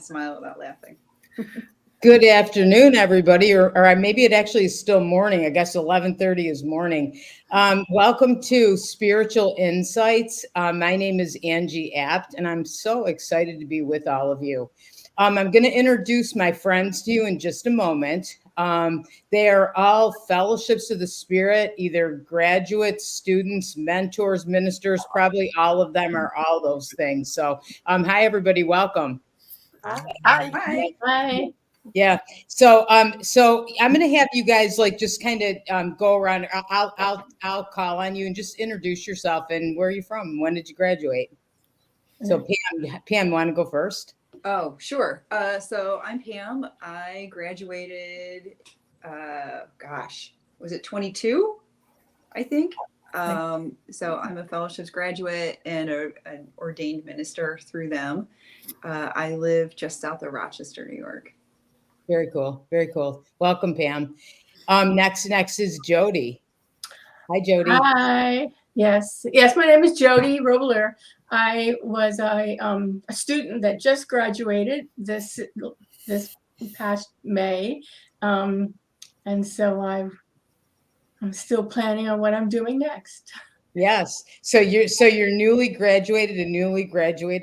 smile without laughing. Good afternoon, everybody, or maybe it actually is still morning. I guess 11:30 is morning. Welcome to Spiritual Insights. My name is Angie Apt, and I'm so excited to be with all of you. I'm going to introduce my friends to you in just a moment. They are all fellowships of the Spirit, either graduates, students, mentors, ministers, probably all of them are all those things. So, hi, everybody. Welcome. Hi. Hi. Hi. Yeah. So I'm going to have you guys just kind of go around. I'll call on you and just introduce yourself and where are you from? When did you graduate? So Pam, want to go first? Oh, sure. So I'm Pam. I graduated, was it 22? I think. So I'm a fellowships graduate and an ordained minister through them. I live just south of Rochester, New York. Very cool. Very cool. Welcome, Pam. Next is Jody. Hi, Jody. Hi. Yes. My name is Jody Robler. I was a student that just graduated this past May, and so I'm still planning on what I'm doing next. Yes. So you're newly graduated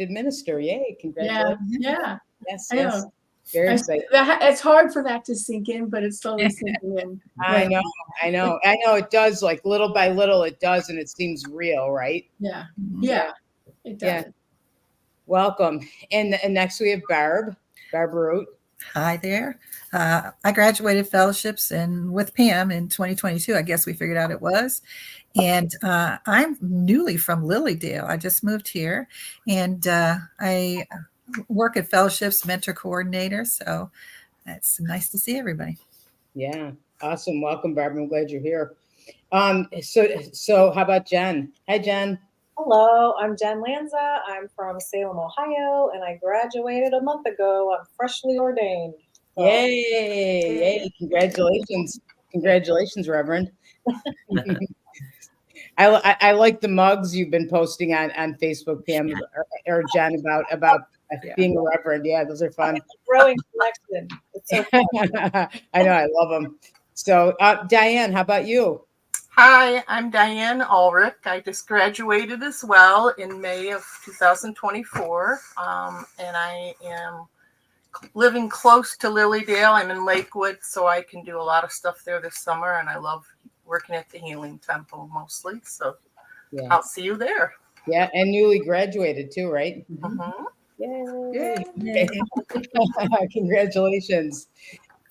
minister. Yay! Congratulations. Yeah. Yes. I know. Very exciting. It's hard for that to sink in, but it's slowly sinking in. I know. It does, like little by little, it does, and it seems real, right? Yeah. It does. Yeah. Welcome. And next we have Barb Root. Hi there. I graduated fellowships with Pam in 2022. I guess we figured out it was. And I'm newly from Lilydale. I just moved here, and I work at fellowships, mentor coordinator. So it's nice to see everybody. Yeah, awesome. Welcome, Barb. I'm glad you're here. So how about Jen? Hi, Jen. Hello, I'm Jen Lanza. I'm from Salem, Ohio, and I graduated a month ago. I'm freshly ordained. So. Yay! Congratulations, Reverend. I like the mugs you've been posting on Facebook, Pam or Jen, about being a reverend. Yeah, those are fun. Growing collection. It's so fun. I know, I love them. So, Diane, how about you? Hi, I'm Diane Ulrich. I just graduated as well in May of 2024, and I am living close to Lilydale. I'm in Lakewood, so I can do a lot of stuff there this summer, and I love working at the Healing Temple mostly, so yeah. I'll see you there. Yeah, and newly graduated too, right? Mm-hmm. Yay. Congratulations.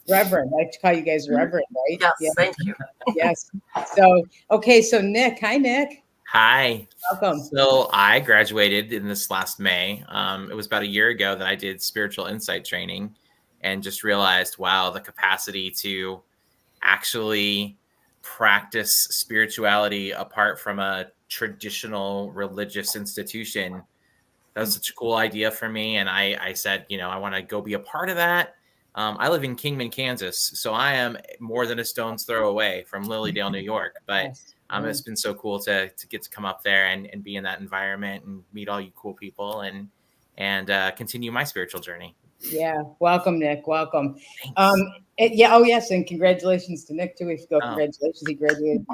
Reverend, I like to call you guys Reverend, right? Yes, thank you. Yes. So Nick. Hi, Nick. Hi. Welcome. So I graduated in this last May. It was about a year ago that I did spiritual insight training and just realized, wow, the capacity to actually practice spirituality apart from a traditional religious institution. That was such a cool idea for me. And I said, I want to go be a part of that. I live in Kingman, Kansas, so I am more than a stone's throw away from Lilydale, New York. But it's been so cool to get to come up there and be in that environment and meet all you cool people and continue my spiritual journey. Yeah. Welcome, Nick. Welcome. Thanks. Yes. And congratulations to Nick 2 weeks ago. Congratulations. He graduated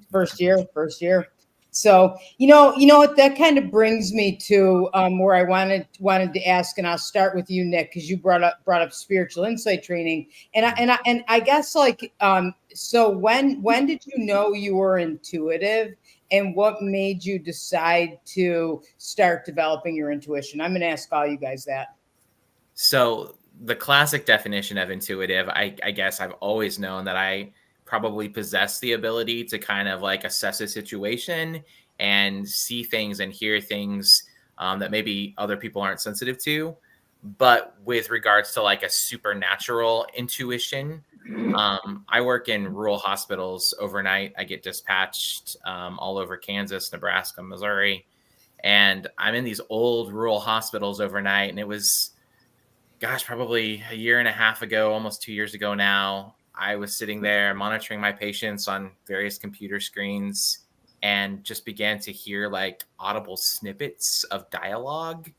first year. So, you know what, that kind of brings me to where I wanted to ask, and I'll start with you, Nick, because you brought up spiritual insight training. And I guess so when did you know you were intuitive, and what made you decide to start developing your intuition? I'm going to ask all you guys that. So the classic definition of intuitive, I guess I've always known that I probably possess the ability to kind of assess a situation and see things and hear things that maybe other people aren't sensitive to. But with regards to a supernatural intuition, I work in rural hospitals overnight. I get dispatched all over Kansas, Nebraska, Missouri, and I'm in these old rural hospitals overnight. And it was, probably a year and a half ago, almost 2 years ago now. I was sitting there monitoring my patients on various computer screens and just began to hear audible snippets of dialogue.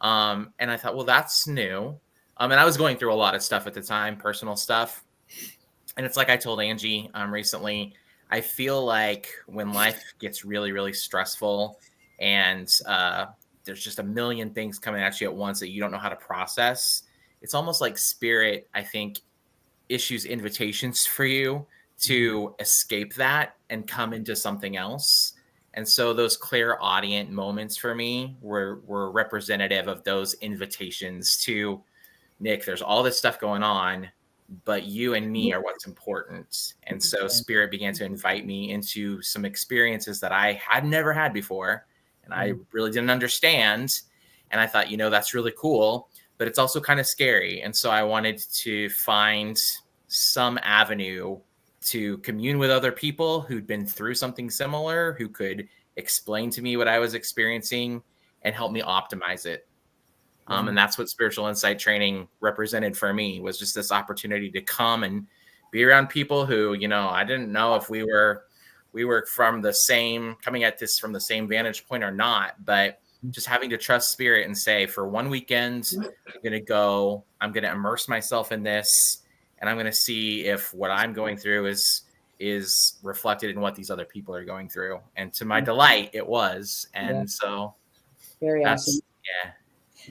And I thought, well, that's new. And I was going through a lot of stuff at the time, personal stuff. And it's like I told Angie recently, I feel like when life gets really, really stressful and there's just a million things coming at you at once that you don't know how to process, it's almost like spirit, I think, issues invitations for you to escape that and come into something else. And so those clairaudient moments for me were representative of those invitations to, Nick, there's all this stuff going on, but you and me are what's important. And so spirit began to invite me into some experiences that I had never had before, and I really didn't understand. And I thought, that's really cool, but it's also kind of scary. And so I wanted to find some avenue to commune with other people who'd been through something similar, who could explain to me what I was experiencing and help me optimize it. And that's what spiritual insight training represented for me, was just this opportunity to come and be around people who, I didn't know if we were from the same, coming at this from the same vantage point or not, but just having to trust spirit and say, for one weekend, I'm going to immerse myself in this, and I'm going to see if what I'm going through is reflected in what these other people are going through. And to my delight, it was. And so Very that's, awesome. yeah.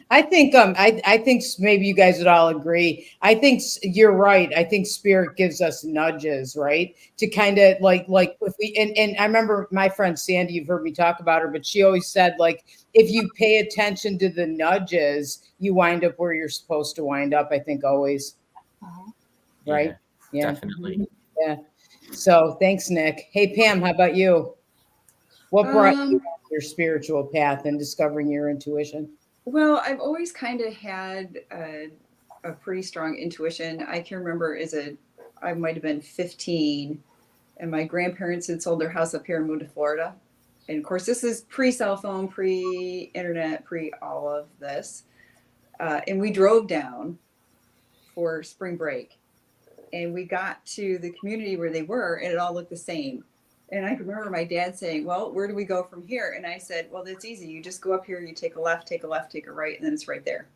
I think I think maybe you guys would all agree. I think you're right. I think spirit gives us nudges, right? To kind of like if we and I remember my friend Sandy, you've heard me talk about her, but she always said, like, if you pay attention to the nudges, you wind up where you're supposed to wind up, I think always. Right? Yeah. Definitely. Yeah. So thanks, Nick. Hey Pam, how about you? What brought you on your spiritual path and discovering your intuition? Well, I've always kind of had a pretty strong intuition. I can remember I might have been 15, and my grandparents had sold their house up here and moved to Florida. And of course, this is pre-cell phone, pre-internet, pre-all of this. And we drove down for spring break. And we got to the community where they were, and it all looked the same. And I can remember my dad saying, well, where do we go from here? And I said, well, that's easy. You just go up here, you take a left, take a right, and then it's right there.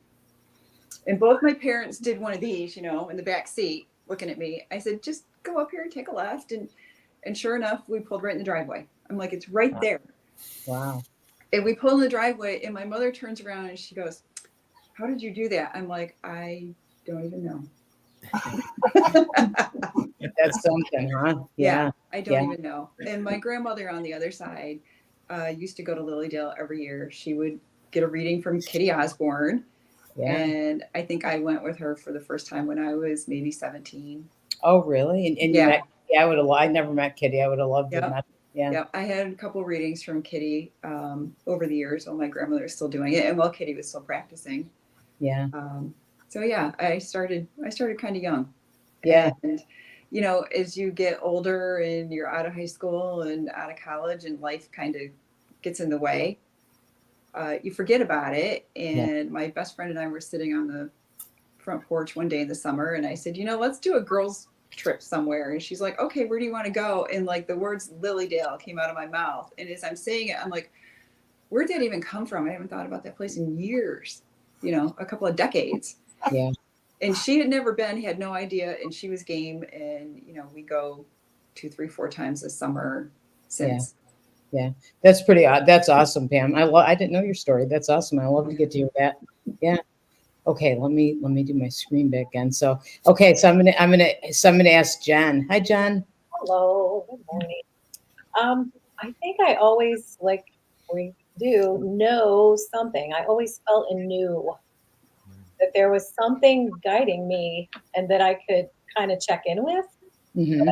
And both my parents did one of these, in the back seat looking at me. I said, just go up here and take a left. And sure enough, we pulled right in the driveway. I'm like, it's right there. Wow. And we pull in the driveway, and my mother turns around and she goes, how did you do that? I'm like, I don't even know. That's something, huh? Yeah, I don't even know. And my grandmother on the other side used to go to Lilydale every year. She would get a reading from Kitty Osborne. Yeah. And I think I went with her for the first time when I was maybe 17. Oh, really? And you met, I never met Kitty. I would have loved to have met. Yeah. Yeah. I had a couple of readings from Kitty over the years while my grandmother was still doing it and while Kitty was still practicing. Yeah. So yeah, I started kind of young. Yeah. And as you get older and you're out of high school and out of college and life kind of gets in the way, you forget about it. And my best friend and I were sitting on the front porch one day in the summer, and I said, let's do a girls trip somewhere. And she's like, okay, where do you want to go? And like the words Lilydale came out of my mouth. And as I'm saying it, I'm like, where'd that even come from? I haven't thought about that place in years, a couple of decades. Yeah. And she had never been, had no idea, and she was game. And we go 2, 3, 4 times this summer since. Yeah, that's pretty odd. That's awesome, Pam. I didn't know your story. That's awesome. I love to get to hear that. Yeah. Okay, let me do my screen back again. So okay, so I'm gonna ask Jen. Hi, Jen. Hello. Good morning. I think I always, like we do, know something. I always felt and knew that there was something guiding me and that I could kind of check in with. Mm-hmm.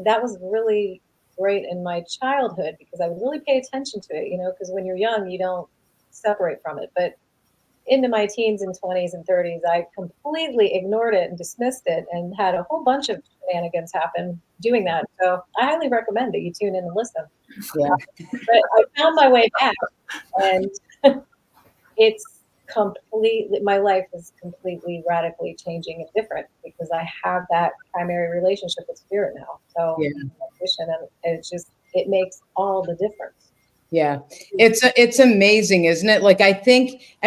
That was really great in my childhood because I would really pay attention to it, because when you're young, you don't separate from it. But into my teens and 20s and 30s, I completely ignored it and dismissed it and had a whole bunch of shenanigans happen doing that. So I highly recommend that you tune in and listen. Yeah. But I found my way back, and it's my life is completely radically changing and different because I have that primary relationship with spirit now. So and it makes all the difference. Yeah, it's amazing, isn't it? Like I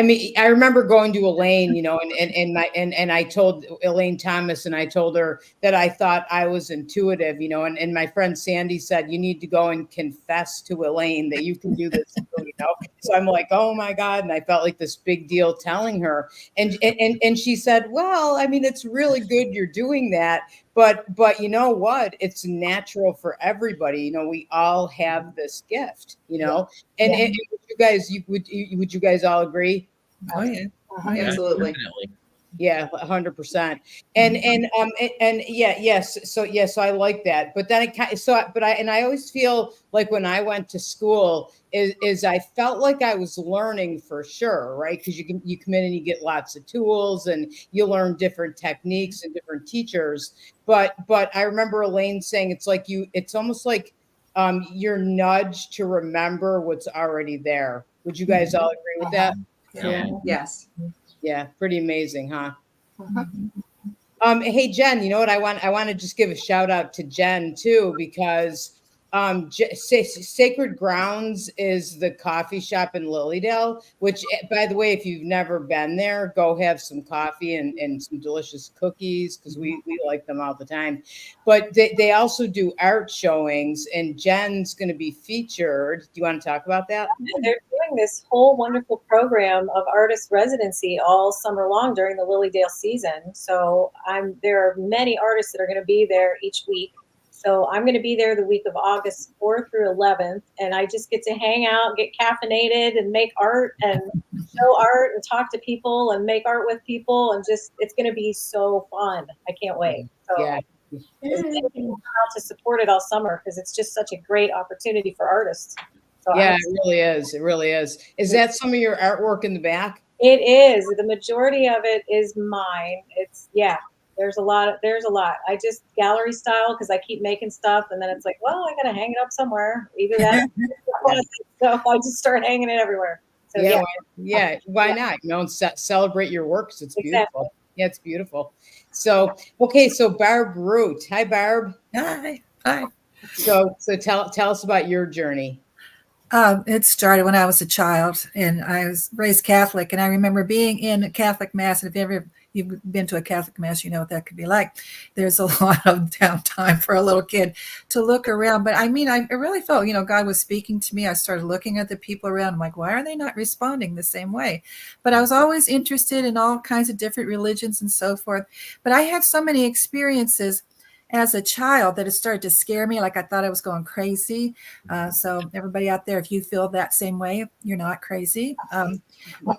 mean, I remember going to Elaine, and I told Elaine Thomas, and I told her that I thought I was intuitive, and my friend Sandy said you need to go and confess to Elaine that you can do this too. So I'm like, oh my God, and I felt like this big deal telling her, and she said, well, I mean, it's really good you're doing that. But you know what? It's natural for everybody. We all have this gift, and would you guys all agree? Oh yeah. Mhm. Yeah, Absolutely. definitely. Yeah, 100%. And yes. So I like that. But then I always feel like when I went to school is I felt like I was learning for sure, right? Because you come in and you get lots of tools and you learn different techniques and different teachers. But I remember Elaine saying it's almost like you're nudged to remember what's already there. Would you guys all agree with that? Yeah. Yes. Yeah, pretty amazing, huh? Mhm. Hey Jen, you know what I want to just give a shout out to Jen too, because Sacred Grounds is the coffee shop in Lilydale, which by the way, if you've never been there, go have some coffee and some delicious cookies, because we like them all the time. But they also do art showings, and Jen's going to be featured. Do you want to talk about that? They're doing this whole wonderful program of artist residency all summer long during the Lilydale season. So there are many artists that are going to be there each week. So I'm going to be there the week of August 4th through 11th, and I just get to hang out, get caffeinated, and make art and show art and talk to people and make art with people, and it's going to be so fun. I can't wait. So Yeah. out to support it all summer because it's just such a great opportunity for artists. So Yeah, it really is. It really is. Is that some of your artwork in the back? it is. The majority of it is mine. There's a lot. I just gallery style because I keep making stuff, and then it's like, well, I gotta hang it up somewhere. Either that, so I just start hanging it everywhere. So Yeah. Why not? Celebrate your work 'cause it's beautiful. Exactly. Yeah, it's beautiful. So, okay. So Barb Root. Hi, Barb. Hi. Hi. So tell us about your journey. It started when I was a child, and I was raised Catholic. And I remember being in a Catholic mass. And if you've been to a Catholic mass, you know what that could be like. There's a lot of downtime for a little kid to look around. But I mean, I really felt, God was speaking to me. I started looking at the people around. I'm like, why are they not responding the same way? But I was always interested in all kinds of different religions and so forth. But I had so many experiences as a child that it started to scare me. Like I thought I was going crazy. So everybody out there, if you feel that same way, you're not crazy.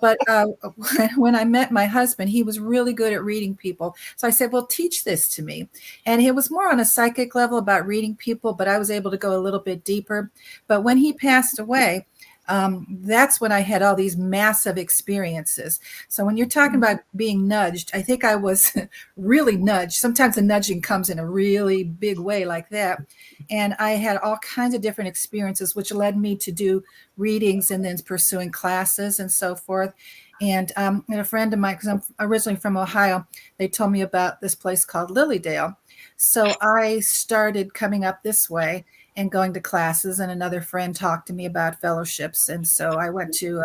But when I met my husband, he was really good at reading people. So I said, well, teach this to me. And it was more on a psychic level about reading people, but I was able to go a little bit deeper. But when he passed away, that's when I had all these massive experiences. So when you're talking about being nudged, I think I was really nudged. Sometimes the nudging comes in a really big way like that. And I had all kinds of different experiences, which led me to do readings and then pursuing classes and so forth. And a friend of mine, because I'm originally from Ohio, they told me about this place called Lilydale. So I started coming up this way and going to classes, and another friend talked to me about fellowships. And so I went to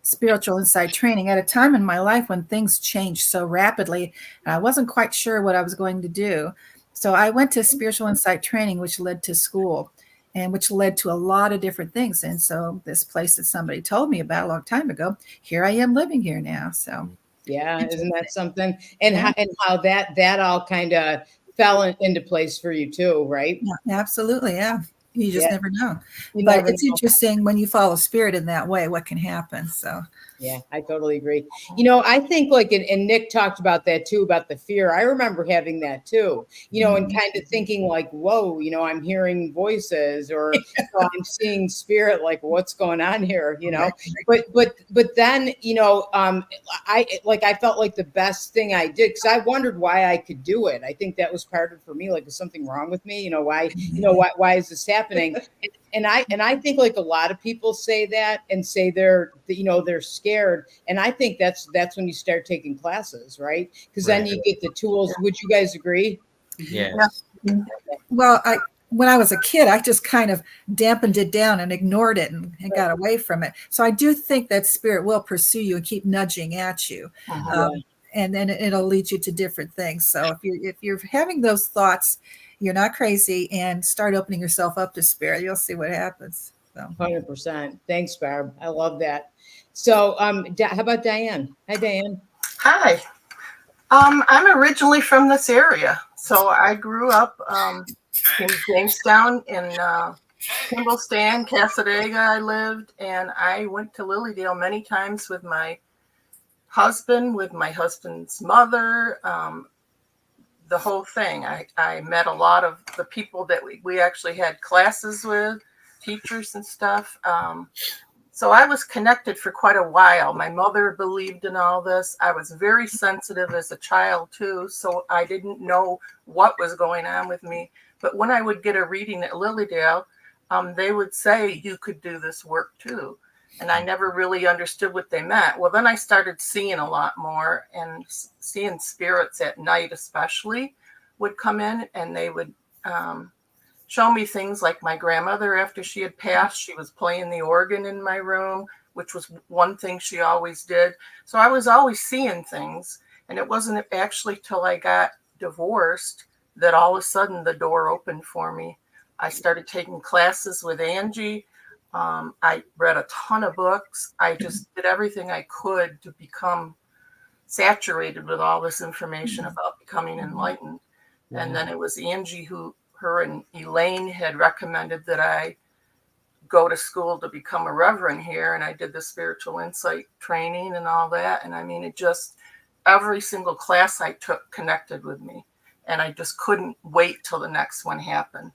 spiritual insight training at a time in my life when things changed so rapidly. And I wasn't quite sure what I was going to do. So I went to spiritual insight training, which led to school and which led to a lot of different things. And so this place that somebody told me about a long time ago, here I am living here now. So Yeah, isn't that something? And how that all kind of fell into place for you too, right? yeah, absolutely. Yeah. You just never know. You But never it's know. interesting when you follow spirit in that way, what can happen. So Yeah, I totally agree. I think and Nick talked about that too, about the fear. I remember having that too, and kind of thinking like, whoa, I'm hearing voices or I'm seeing spirit, like what's going on here, but then, I felt like the best thing I did, because I wondered why I could do it. I think that was part of it for me. Like, is something wrong with me? Why is this happening? And I think like a lot of people say that and say they're scared. And I think that's when you start taking classes, right? Because then you get the tools. Would you guys agree? Yeah. well, when I was a kid, I just kind of dampened it down and ignored it and got away from it. So I do think that spirit will pursue you and keep nudging at you. And then it'll lead you to different things. So if you're having those thoughts, you're not crazy, and start opening yourself up to spirit. You'll see what happens. So 100%. Thanks, Barb. I love that. So, how about Diane? Hi, Diane. Hi. I'm originally from this area. So I grew up in Jamestown, in Kimblestan, Cassadaga I lived, and I went to Lilydale many times with my husband, with my husband's mother, the whole thing. I met a lot of the people that we actually had classes with, teachers and stuff. So I was connected for quite a while. My mother believed in all this. I was very sensitive as a child too, so I didn't know what was going on with me. But when I would get a reading at Lilydale, they would say, you could do this work too. And I never really understood what they meant. Well, then I started seeing a lot more, and seeing spirits at night especially would come in, and they would show me things like my grandmother, after she had passed, she was playing the organ in my room, which was one thing she always did. So I was always seeing things. And it wasn't actually till I got divorced that all of a sudden the door opened for me. I started taking classes with Angie. I read a ton of books. I just did everything I could to become saturated with all this information about becoming enlightened. And then it was Angie her and Elaine had recommended that I go to school to become a reverend here. And I did the spiritual insight training and all that. And I mean, it just, every single class I took connected with me. And I just couldn't wait till the next one happened.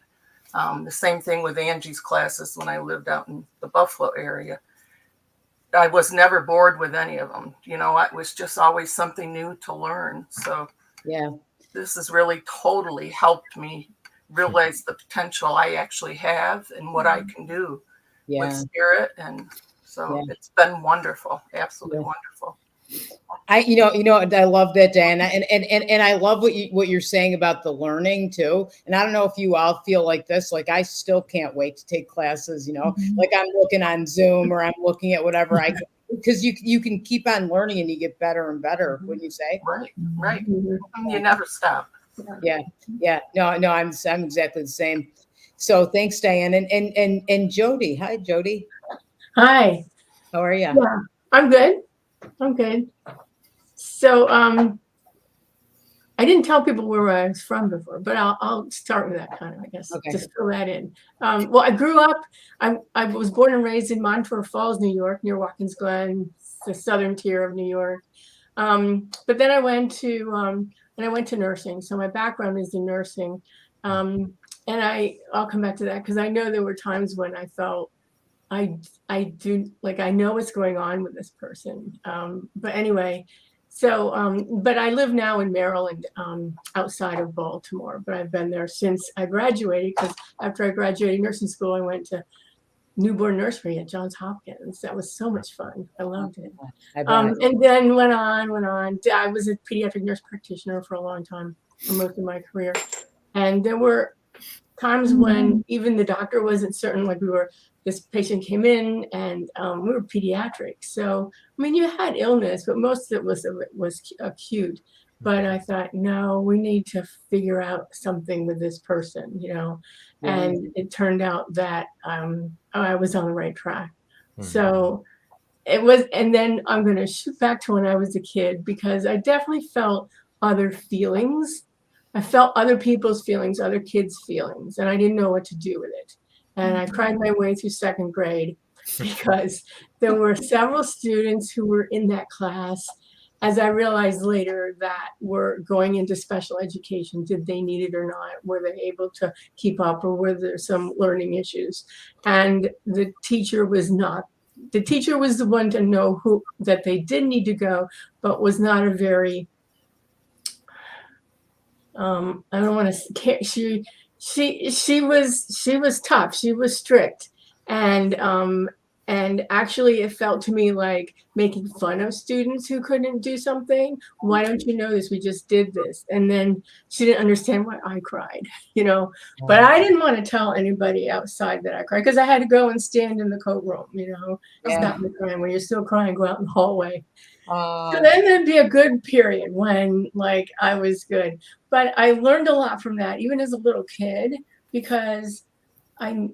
The same thing with Angie's classes when I lived out in the Buffalo area. I was never bored with any of them. You know, it was just always something new to learn. So Yeah. This has really totally helped me realize the potential I actually have and what I can do with spirit. And so it's been wonderful, absolutely wonderful. I love that, Diana, and I love what you're saying about the learning too. And I don't know if you all feel like this. Like, I still can't wait to take classes. Like I'm looking on Zoom, or I'm looking at whatever I can, because you can keep on learning and you get better and better. Wouldn't you say? Right. You never stop. Yeah. No, I'm exactly the same. So thanks, Diane, and Jody. Hi, Jody. Hi. How are you? Yeah, I'm good. So I didn't tell people where I was from before, but I'll start with that kind of, I guess, just fill that in. Well, I grew up, I was born and raised in Montour Falls, New York, near Watkins Glen, the southern tier of New York. But then I went to nursing. So my background is in nursing. And I'll come back to that because I know there were times when I felt I know what's going on with this person. But anyway, so, but I live now in Maryland, outside of Baltimore, but I've been there since I graduated, because after I graduated nursing school, I went to newborn nursery at Johns Hopkins. That was so much fun. I loved it. And then went on. I was a pediatric nurse practitioner for a long time, for most of my career. And there were times when even the doctor wasn't certain, like this patient came in and we were pediatric. So, I mean, you had illness, but most of it was acute. But I thought, no, we need to figure out something with this person, and it turned out that I was on the right track. So it was, and then I'm going to shoot back to when I was a kid, because I definitely felt other feelings. I felt other people's feelings, other kids' feelings, and I didn't know what to do with it. And I cried my way through second grade because there were several students who were in that class, as I realized later, that were going into special education. Did they need it or not? Were they able to keep up, or were there some learning issues? And the teacher was not. The teacher was the one to know that they did need to go, but was not a very I don't want to. She was tough. She was strict, and And actually, it felt to me like making fun of students who couldn't do something. Why don't you know this? We just did this. And then she didn't understand why I cried, you know. But I didn't want to tell anybody outside that I cried because I had to go and stand in the coat room, you know. Yeah. Stop me crying. When you're still crying, go out in the hallway. So Uh, then there'd be a good period when like I was good. But I learned a lot from that, even as a little kid, because I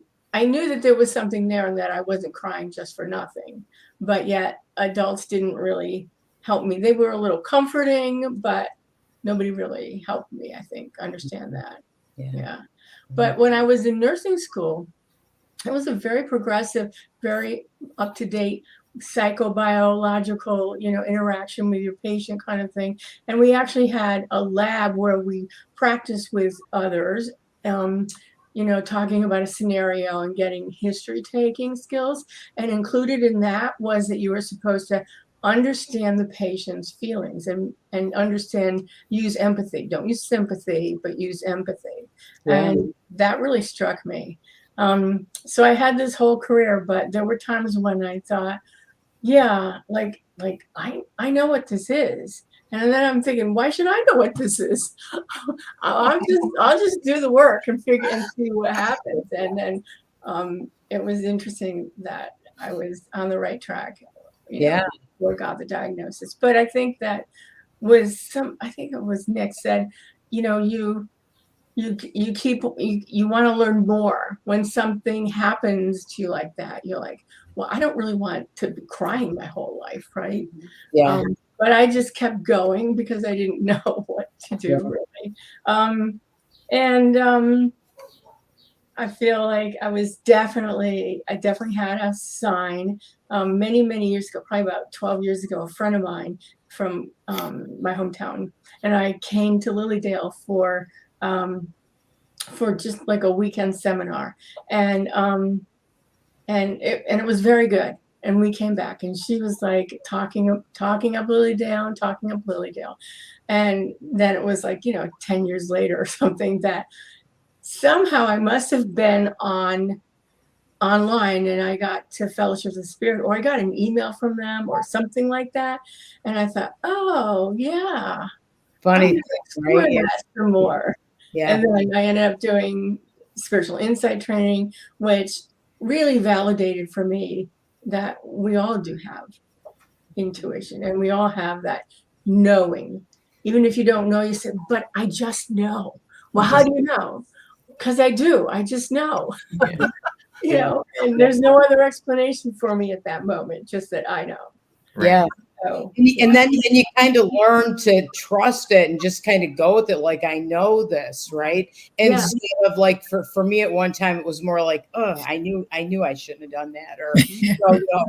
knew that there was something there and that I wasn't crying just for nothing. But yet adults didn't really help me. They were a little comforting, but nobody really helped me, I think, understand that. Yeah. But when I was in nursing school, it was a very progressive, very up-to-date psychobiological, you know, interaction with your patient kind of thing. And we actually had a lab where we practiced with others, you know, talking about a scenario and getting history taking skills. And included in that was that you were supposed to understand the patient's feelings and understand, use empathy. Don't use sympathy, but use empathy. Yeah. And that really struck me. So I had this whole career, but there were times when I thought, yeah, like I know what this is. And then I'm thinking, why should I know what this is? I'll just do the work and figure and see what happens. And then it was interesting that I was on the right track, you know, before I got the diagnosis. But I think that was I think it was Nick said, you know, you want to learn more when something happens to you like that. You're like, well, I don't really want to be crying my whole life, right? Yeah. But I just kept going because I didn't know what to do really. I feel like I definitely had a sign many years ago, probably about 12 years ago. A friend of mine from my hometown and I came to Lilydale for just like a weekend seminar, and it was very good. And we came back, and she was like talking up Lilydale, and then it was like, you know, 10 years later or something that somehow I must have been online, and I got to Fellowship of the Spirit, or I got an email from them or something like that, and I thought, oh yeah, Funny, right? Yeah. For more. Yeah. And then I ended up doing spiritual insight training, which really validated for me that we all do have intuition and we all have that knowing. Even if you don't know, you say, but I just know. Well, how do you know? Because I do. I just know. Yeah. You know, and there's no other explanation for me at that moment, just that I know. Right. Yeah. So, And then you kind of learn to trust it and just kind of go with it. Like, I know this, right? Instead of like, for me at one time, it was more like, oh, I knew I shouldn't have done that, or,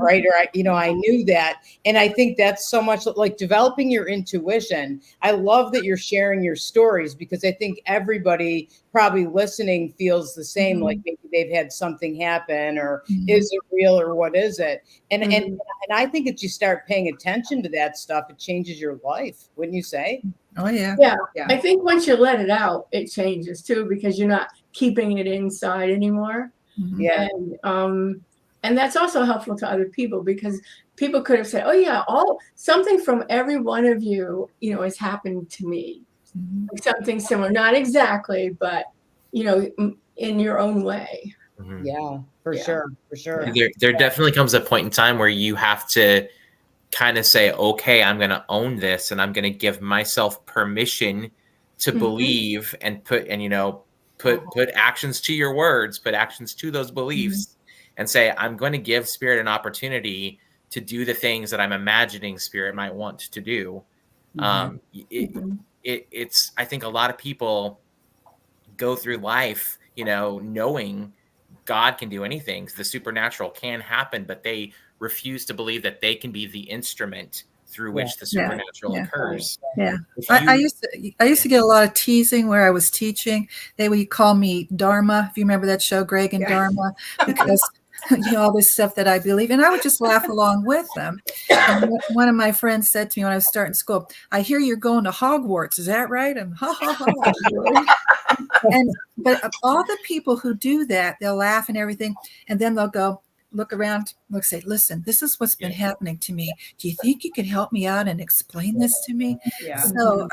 right. Or, I knew that. And I think that's so much like developing your intuition. I love that you're sharing your stories because I think everybody probably listening feels the same, like maybe they've had something happen, or is it real, or what is it? And I think if you start paying attention to that stuff, it changes your life, wouldn't you say? Oh yeah. Yeah. I think once you let it out, it changes too, because you're not keeping it inside anymore. Yeah. And that's also helpful to other people, because people could have said, oh yeah, something from every one of you, you know, has happened to me. Like something similar, not exactly, but you know, in your own way. Mhm. Yeah, for sure. There definitely comes a point in time where you have to kind of say, okay, I'm going to own this, and I'm going to give myself permission to believe and put actions to your words, put actions to those beliefs, and say, I'm going to give Spirit an opportunity to do the things that I'm imagining Spirit might want to do. It's I think a lot of people go through life, knowing God can do anything. The supernatural can happen, but they refuse to believe that they can be the instrument through which the supernatural occurs. Yeah. I used to get a lot of teasing where I was teaching. They would call me Dharma. If you remember that show, Greg and Dharma, because all this stuff that I believe, and I would just laugh along with them. And one of my friends said to me when I was starting school, "I hear you're going to Hogwarts. Is that right?" And ha ha ha. But all the people who do that, they'll laugh and everything, and then they'll go, look around, say, listen, this is what's been happening to me. Do you think you can help me out and explain this to me? Yeah. So,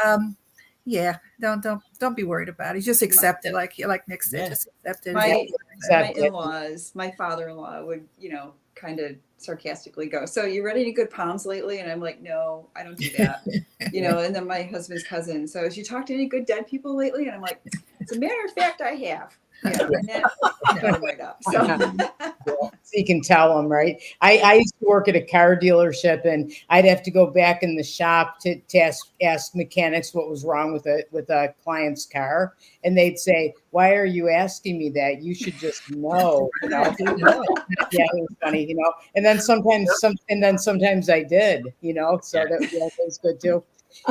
yeah, don't be worried about it. Just accept it, like Nick said. Yeah. Just accept it. My Exactly. in-laws, my father-in-law would, kind of sarcastically go, "So you read any good poems lately?" And I'm like, "No, I don't do that." And then my husband's cousin, "So has you talked to any good dead people lately?" And I'm like, "As a matter of fact, I have." And that put him right up. So So you can tell them, right? I used to work at a car dealership, and I'd have to go back in the shop to ask mechanics what was wrong with a client's car, and they'd say, "Why are you asking me that? You should just know." Yeah, it was funny, And then sometimes I did, So that was good too.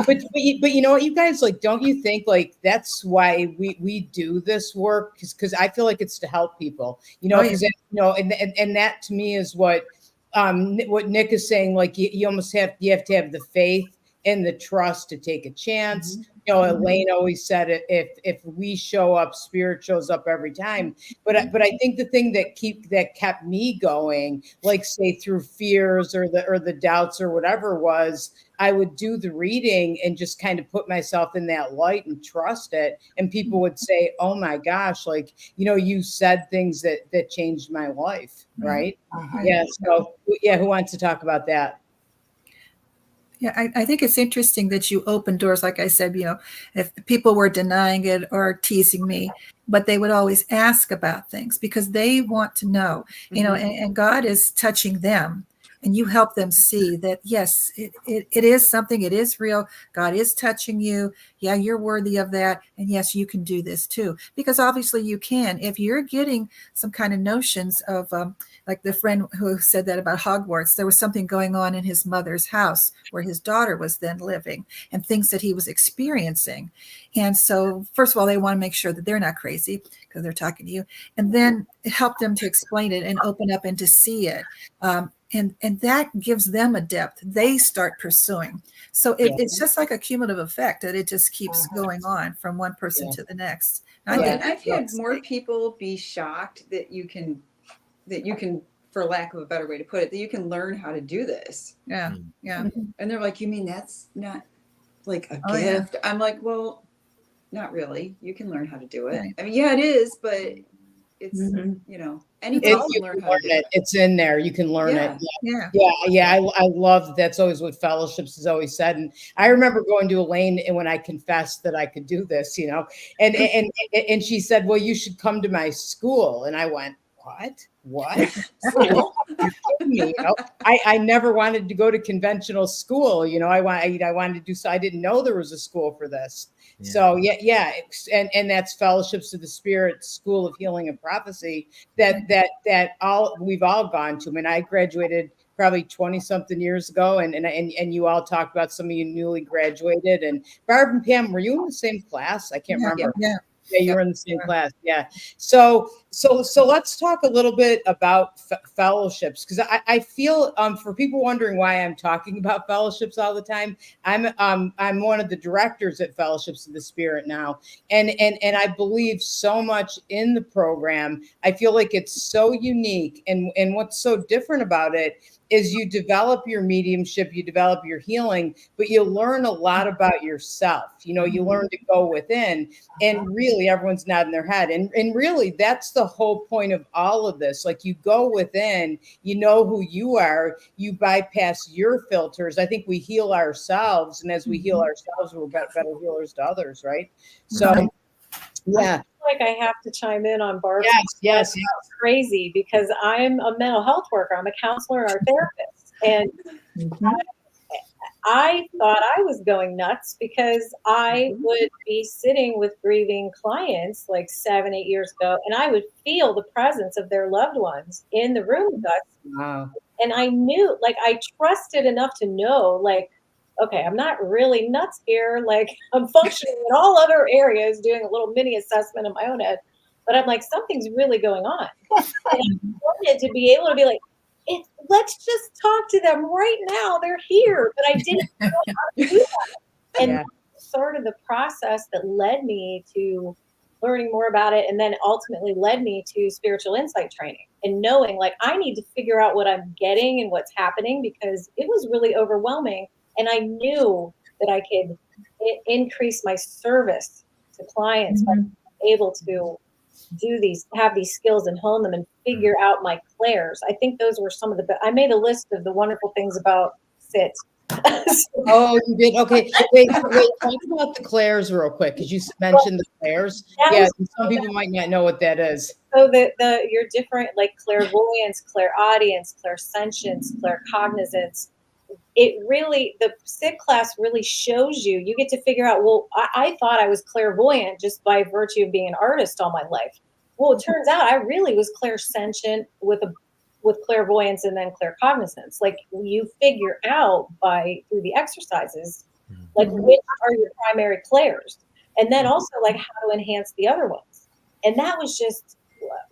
But you know what, you guys, like, don't you think like that's why we do this work? Because I feel like it's to help people, because and that to me is what Nick is saying. Like you almost have to have the faith and the trust to take a chance. Elaine always said it, if we show up, spirit shows up every time. But I think the thing that kept me going, like say through fears or the doubts or whatever, was I would do the reading and just kind of put myself in that light and trust it. And people would say, "Oh my gosh, like, you said things that changed my life." Right. Yeah. So yeah. Who wants to talk about that? Yeah, I think it's interesting that you open doors. Like I said, if people were denying it or teasing me, but they would always ask about things because they want to know, and God is touching them. And you help them see that, yes, it is something. It is real. God is touching you. Yeah, you're worthy of that. And yes, you can do this too. Because obviously you can. If you're getting some kind of notions of, like the friend who said that about Hogwarts, there was something going on in his mother's house where his daughter was then living and things that he was experiencing. And so, first of all, they want to make sure that they're not crazy because they're talking to you. And then help them to explain it and open up and to see it. And that gives them a depth they start pursuing. So it's just like a cumulative effect that it just keeps going on from one person to the next. And I've had more people be shocked that you can, for lack of a better way to put it, that you can learn how to do this. Yeah. And they're like, "You mean that's not like a yeah. gift?" I'm like, "Well, not really. You can learn how to do it." Right. I mean, yeah, it is, but it's, anybody can learn how to do it. It's in there. You can learn it. Yeah. I love that's always what Fellowships has always said. And I remember going to Elaine and when I confessed that I could do this, and she said, "Well, you should come to my school." And I went, What? School? You're kidding me, I never wanted to go to conventional school. I wanted to do so. I didn't know there was a school for this. Yeah. So yeah. And that's Fellowships of the Spirit School of Healing and Prophecy that we've all gone to. I mean, I graduated probably 20 something years ago. And you all talked about some of you newly graduated, and Barb and Pam, were you in the same class? I can't remember. Yeah, you were in the same class. Yeah. So let's talk a little bit about fellowships, because I feel for people wondering why I'm talking about fellowships all the time, I'm one of the directors at Fellowships of the Spirit now, and I believe so much in the program. I feel like it's so unique, and what's so different about it is you develop your mediumship, you develop your healing, but you learn a lot about yourself. You learn to go within, and really everyone's nodding their head. And really that's the whole point of all of this. Like, you go within, you know who you are, you bypass your filters. I think we heal ourselves. And as we heal ourselves, we're better healers to others, right? So, yeah. Like I have to chime in on Barb's. Yes. Crazy, because I'm a mental health worker. I'm a counselor and a therapist, and I thought I was going nuts because I would be sitting with grieving clients like 7-8 years ago, and I would feel the presence of their loved ones in the room with us. Wow. And I knew, like, I trusted enough to know, like, okay, I'm not really nuts here. Like, I'm functioning in all other areas, doing a little mini assessment in my own head. But I'm like, something's really going on. And I wanted to be able to be like, let's just talk to them right now. They're here. But I didn't know how to do that. And that's sort of the process that led me to learning more about it, and then ultimately led me to spiritual insight training and knowing like I need to figure out what I'm getting and what's happening, because it was really overwhelming. And I knew that I could increase my service to clients by being able to have these skills and hone them and figure out my clairs. I think those were some of I made a list of the wonderful things about SIT. Oh, you did? Okay. Wait. Talk about the clairs real quick, because you mentioned the clairs. Yeah, some people might not know what that is. So your different like clairvoyance, clairaudience, clairsentience, claircognizance. It really, the SIT class really shows you. You get to figure out. Well, I thought I was clairvoyant just by virtue of being an artist all my life. Well, it turns out I really was clairsentient with clairvoyance and then claircognizance. Like you figure out through the exercises, like which are your primary clairs, and then also like how to enhance the other ones. And that was just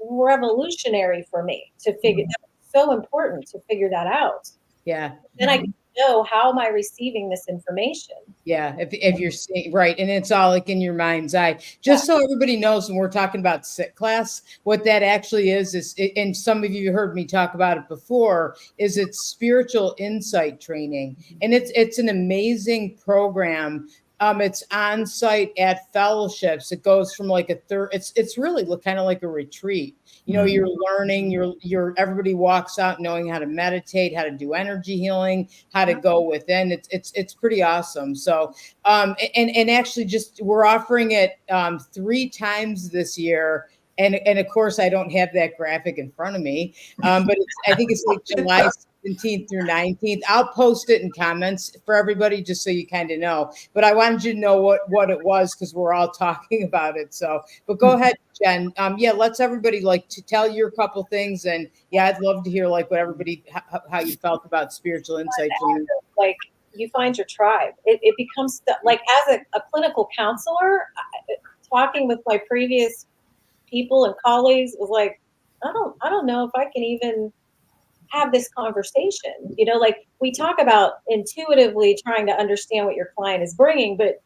revolutionary for me to figure. That was so important to figure that out. Yeah. Then I know, how am I receiving this information? Yeah, if you're seeing right, and it's all like in your mind's eye. Just so everybody knows, when we're talking about SIT class, what that actually is, and some of you heard me talk about it before, is it's spiritual insight training, and it's an amazing program. It's on site at fellowships. It goes from like it's really kind of like a retreat. You know, you're learning, everybody walks out knowing how to meditate, how to do energy healing, how to go within. It's pretty awesome. So, and actually we're offering it 3 times this year. And of course, I don't have that graphic in front of me, but I think it's like July 17th through 19th. I'll post it in comments for everybody, just so you kind of know. But I wanted you to know what it was, because we're all talking about it. So, but go ahead, Jen. Yeah, let's everybody like to tell your couple things, and yeah, I'd love to hear like what everybody how you felt about spiritual insight. Like you find your tribe. It becomes like, as a clinical counselor, talking with my previous people and colleagues was like, I don't know if I can even have this conversation. You know, like we talk about intuitively trying to understand what your client is bringing, but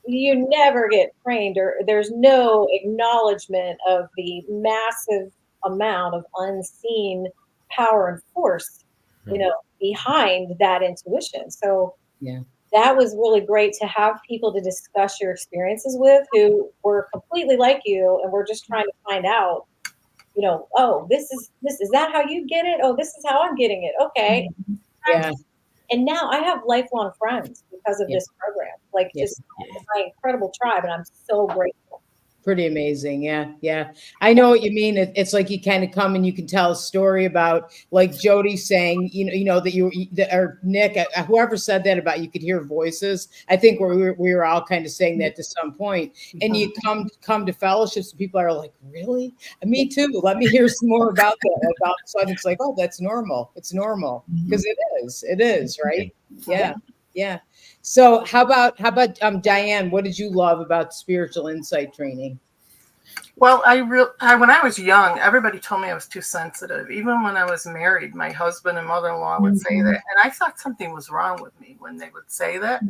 you never get trained, or there's no acknowledgement of the massive amount of unseen power and force, you know, behind that intuition. So yeah, that was really great to have people to discuss your experiences with, who were completely like you, and we're just trying to find out, you know, oh, is that how you get it? Oh, this is how I'm getting it. Okay. yeah. And now I have lifelong friends because of this program. Like just my incredible tribe, and I'm so grateful. Pretty amazing. Yeah. I know what you mean. It's like you kind of come and you can tell a story about, like Jody saying, you know that or Nick, whoever said that about you could hear voices. I think we were all kind of saying that to some point. And you come to fellowships and people are like, really? Me too. Let me hear some more about that. About so it's like, oh, that's normal. It's normal, because it is, right? Yeah. So how about Diane? What did you love about spiritual insight training? Well, when I was young, everybody told me I was too sensitive. Even when I was married, my husband and mother-in-law would say that, and I thought something was wrong with me when they would say that.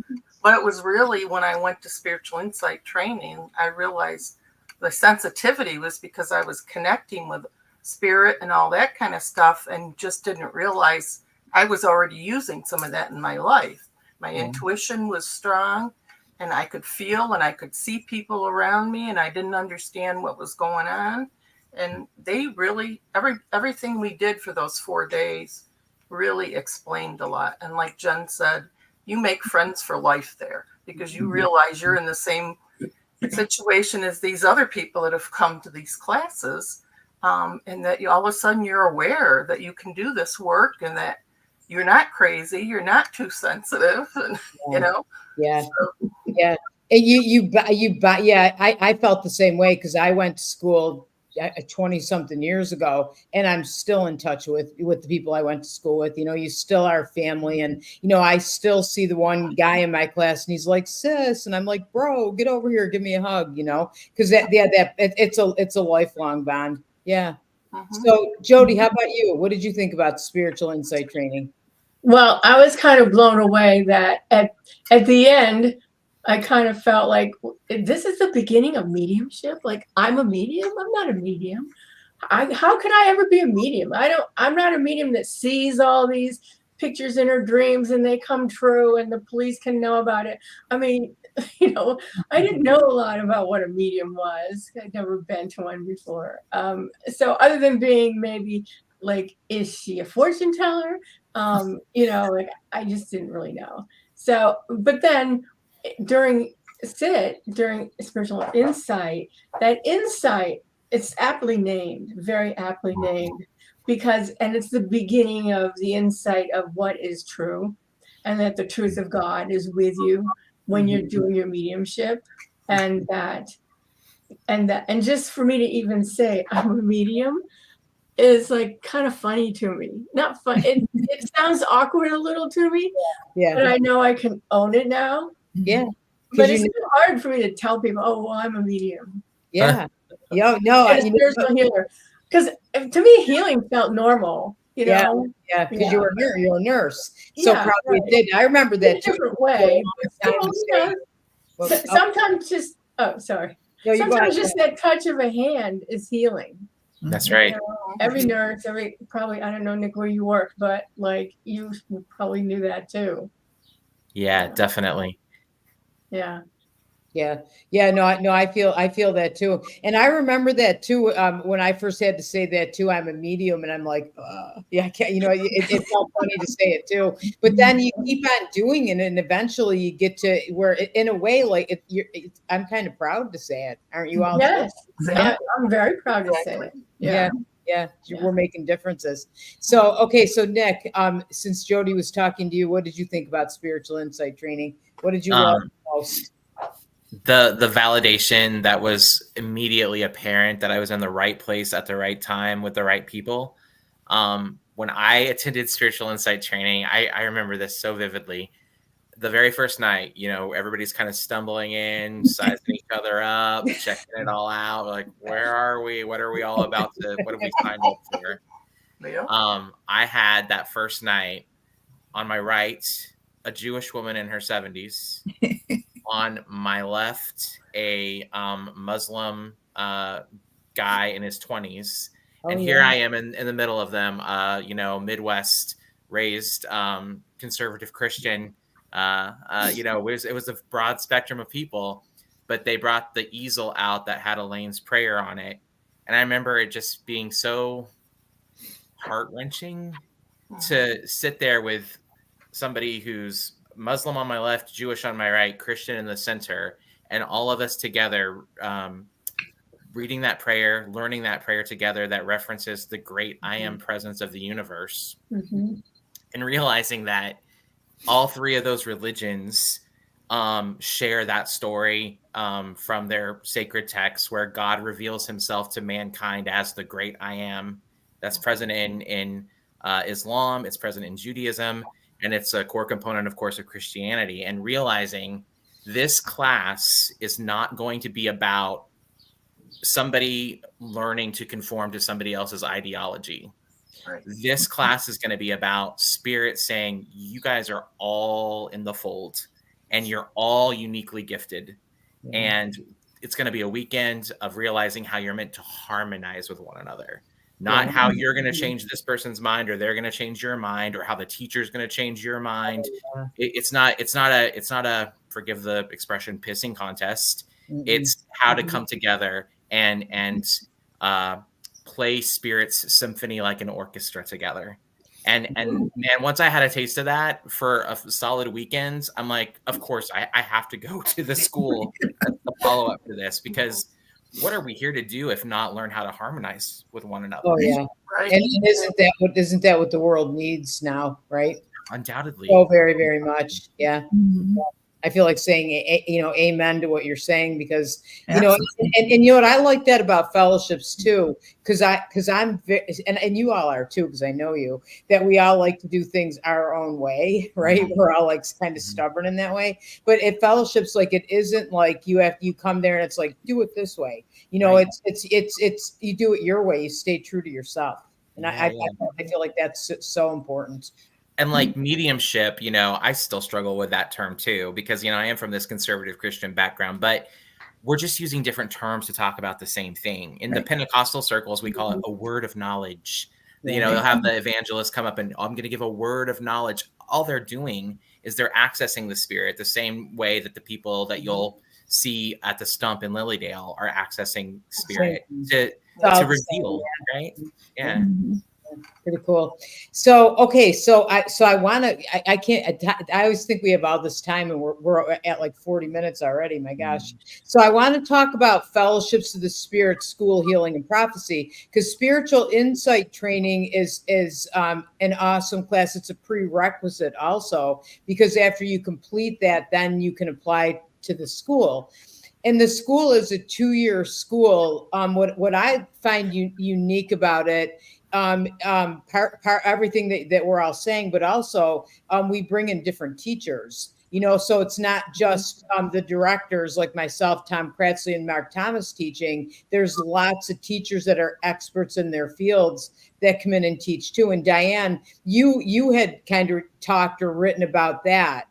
But it was really when I went to spiritual insight training, I realized the sensitivity was because I was connecting with spirit and all that kind of stuff, and just didn't realize I was already using some of that in my life. My intuition was strong, and I could feel and I could see people around me, and I didn't understand what was going on. And they really, everything we did for those 4 days really explained a lot. And like Jen said, you make friends for life there, because you realize you're in the same situation as these other people that have come to these classes, and that all of a sudden you're aware that you can do this work, and that you're not crazy, you're not too sensitive, and you know. Yeah. I felt the same way, because I went to school 20 something years ago, and I'm still in touch with the people I went to school with. You know, you still are family, and you know, I still see the one guy in my class, and he's like, sis, and I'm like, bro, get over here, give me a hug. You know, because it's a lifelong bond. Yeah. So Jody, how about you? What did you think about spiritual insight training? Well, I was kind of blown away that at the end, I kind of felt like this is the beginning of mediumship. Like I'm a medium. I'm not a medium. How could I ever be a medium? I'm not a medium that sees all these pictures in her dreams and they come true and the police can know about it. I mean, I didn't know a lot about what a medium was. I'd never been to one before. So other than being maybe like, is she a fortune teller? Like I just didn't really know. So, but then during spiritual insight, that insight, it's aptly named, very aptly named, and it's the beginning of the insight of what is true, and that the truth of God is with you when you're doing your mediumship, and just for me to even say I'm a medium is like kind of funny to me. Not fun. It sounds awkward a little to me, Yeah. but I know I can own it now. Yeah. But it's still hard for me to tell people, oh, well, I'm a medium. Yeah. No, and a spiritual healer. Because to me, healing felt normal, you know? Yeah, because you were a nurse. So probably it did. I remember that in a different way. Sometimes just, sorry. No, sometimes just that touch of a hand is healing. That's right. Every nurse, probably, I don't know, Nick, where you work, but like you probably knew that too. Yeah, definitely. Yeah. No, I feel that too. And I remember that too. When I first had to say that too, I'm a medium and I'm like, I can't, it felt funny to say it too, but then you keep on doing it and eventually you get to where in a way, like I'm kind of proud to say it. Aren't you all? Yes. I'm very proud to say it. Yeah. We're making differences. So, okay. So Nick, since Jody was talking to you, what did you think about spiritual insight training? What did you love most? The validation that was immediately apparent that I was in the right place at the right time with the right people. When I attended spiritual insight training, I remember this so vividly. The very first night, everybody's kind of stumbling in, sizing each other up, checking it all out. Like, where are we? What are we all about to? What have we signed up for? I had that first night on my right, a Jewish woman in her 70s. On my left, a Muslim guy in his 20s. And here I am in the middle of them, Midwest raised conservative Christian. It was a broad spectrum of people, but they brought the easel out that had Elaine's prayer on it. And I remember it just being so heart-wrenching to sit there with somebody who's Muslim on my left, Jewish on my right, Christian in the center, and all of us together reading that prayer, learning that prayer together that references the great I am presence of the universe, and realizing that all three of those religions share that story from their sacred texts where God reveals himself to mankind as the great I am. That's present in Islam, it's present in Judaism, and it's a core component, of course, of Christianity. And realizing this class is not going to be about somebody learning to conform to somebody else's ideology. Right. This class is going to be about spirit saying, you guys are all in the fold and you're all uniquely gifted. Yeah. And it's going to be a weekend of realizing how you're meant to harmonize with one another. Not how you're going to change this person's mind or they're going to change your mind or how the teacher's going to change your mind. It's not a, forgive the expression, pissing contest. It's how to come together and play spirit's symphony like an orchestra together. And man, once I had a taste of that for a solid weekend, I'm like, of course I have to go to the school to follow up to this, because what are we here to do if not learn how to harmonize with one another? Oh yeah, right. And isn't that what the world needs now, right? Undoubtedly. Oh, very, very much. Yeah. I feel like saying, amen to what you're saying, because, and what I like that about fellowships too, because I'm very, and you all are too, because I know you, that we all like to do things our own way, right? We're all like kind of stubborn in that way. But at fellowships, like, it isn't like you come there and it's like, do it this way. Right. It's you do it your way. You stay true to yourself. And I feel like that's so important. And like mediumship, you know, I still struggle with that term too, because, you know, I am from this conservative Christian background, but we're just using different terms to talk about the same thing. In the Right. Pentecostal circles, we call it a word of knowledge. You know, Yeah. they'll have the evangelist come up and, "Oh, I'm going to give a word of knowledge." All they're doing is they're accessing the spirit the same way that the people that you'll see at the stump in Lilydale are accessing spirit to All the reveal, right? Yeah. Mhm. Pretty cool. So, okay. So I want to, I can't, I always think we have all this time and we're at like 40 minutes already. My gosh. So I want to talk about fellowships of the spirit, school healing and prophecy, because spiritual insight training is an awesome class. It's a prerequisite also, because after you complete that, then you can apply to the school. And the school is a 2-year school. What I find unique about it, everything that we're all saying, but also we bring in different teachers. You know, so it's not just the directors like myself, Tom Kratzley and Mark Thomas teaching. There's lots of teachers that are experts in their fields that come in and teach too. And Diane, you had kind of talked or written about that.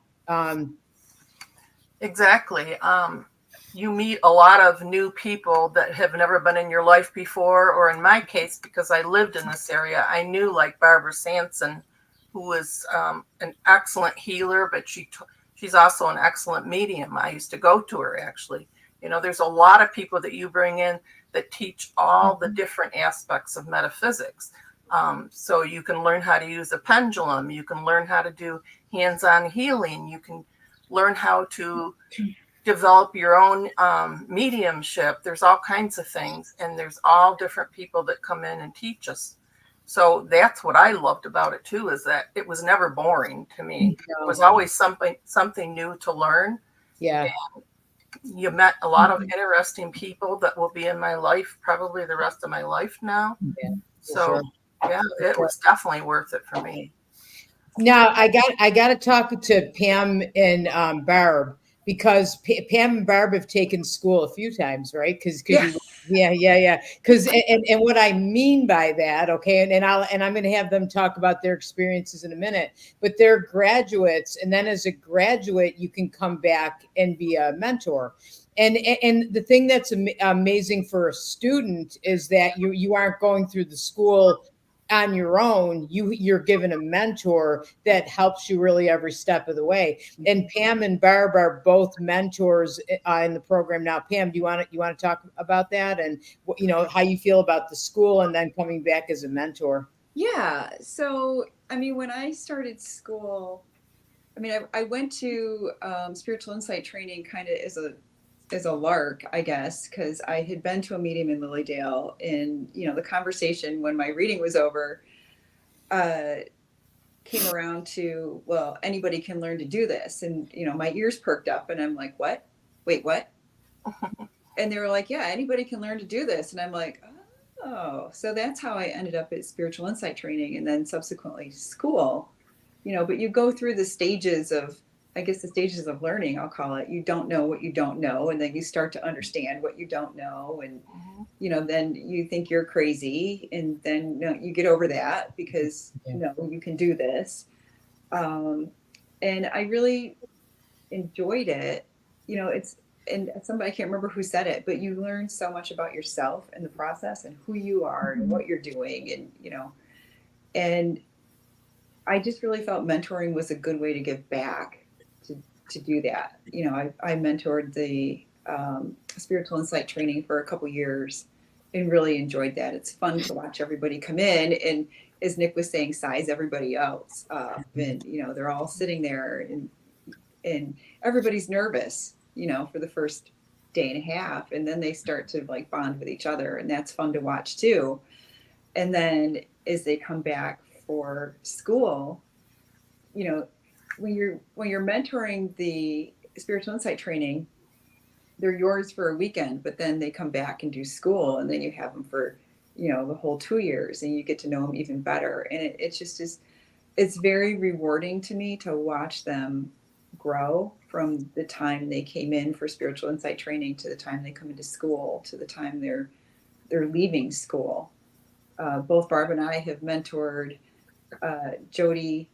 Exactly. You meet a lot of new people that have never been in your life before, or in my case, because I lived in this area, I knew like Barbara Sanson, who was an excellent healer, but she's also an excellent medium. I used to go to her actually. You know, there's a lot of people that you bring in that teach all the different aspects of metaphysics. So you can learn how to use a pendulum. You can learn how to do hands-on healing. You can learn how to develop your own mediumship. There's all kinds of things, and there's all different people that come in and teach us. So that's what I loved about it too, is that it was never boring to me. It was always something new to learn. Yeah. You met a lot of interesting people that will be in my life probably the rest of my life now. Yeah, So sure. yeah, it was definitely worth it for me. Now I got to talk to Pam and Barb, because Pam and Barb have taken school a few times, right? Because you, yeah. Because and what I mean by that, okay, and I'm going to have them talk about their experiences in a minute. But they're graduates, and then as a graduate, you can come back and be a mentor. And the thing that's amazing for a student is that you aren't going through the school on your own. You're given a mentor that helps you really every step of the way. And Pam and Barb are both mentors in the program now. Pam, do you want to talk about that, and you know how you feel about the school and then coming back as a mentor? Yeah. So, I mean, when I started school, I mean, I went to spiritual insight training kind of as a lark, I guess, because I had been to a medium in Lilydale, and you know, the conversation when my reading was over came around to, well, anybody can learn to do this, and you know, my ears perked up, and I'm like, what? Wait, what? And they were like, yeah, anybody can learn to do this, and I'm like, oh, so that's how I ended up at spiritual insight training, and then subsequently school. You know, but you go through the stages of, I guess, the stages of learning, I'll call it. You don't know what you don't know, and then you start to understand what you don't know, and you know, then you think you're crazy, and then you know, you get over that because no, you can do this. And I really enjoyed it. You know, it's, and somebody, I can't remember who said it, but you learn so much about yourself in the process and who you are and what you're doing, and you know, and I just really felt mentoring was a good way to give back, to do that. You know, I mentored the spiritual insight training for a couple years and really enjoyed that. It's fun to watch everybody come in and, as Nick was saying, size everybody else up. And, you know, they're all sitting there and everybody's nervous, you know, for the first day and a half. And then they start to like bond with each other. And that's fun to watch too. And then as they come back for school, you know, when you're mentoring the spiritual insight training, they're yours for a weekend, but then they come back and do school, and then you have them for, you know, the whole 2 years, and you get to know them even better. And it's just it's very rewarding to me to watch them grow from the time they came in for spiritual insight training to the time they come into school to the time they're leaving school. Both Barb and I have mentored Jody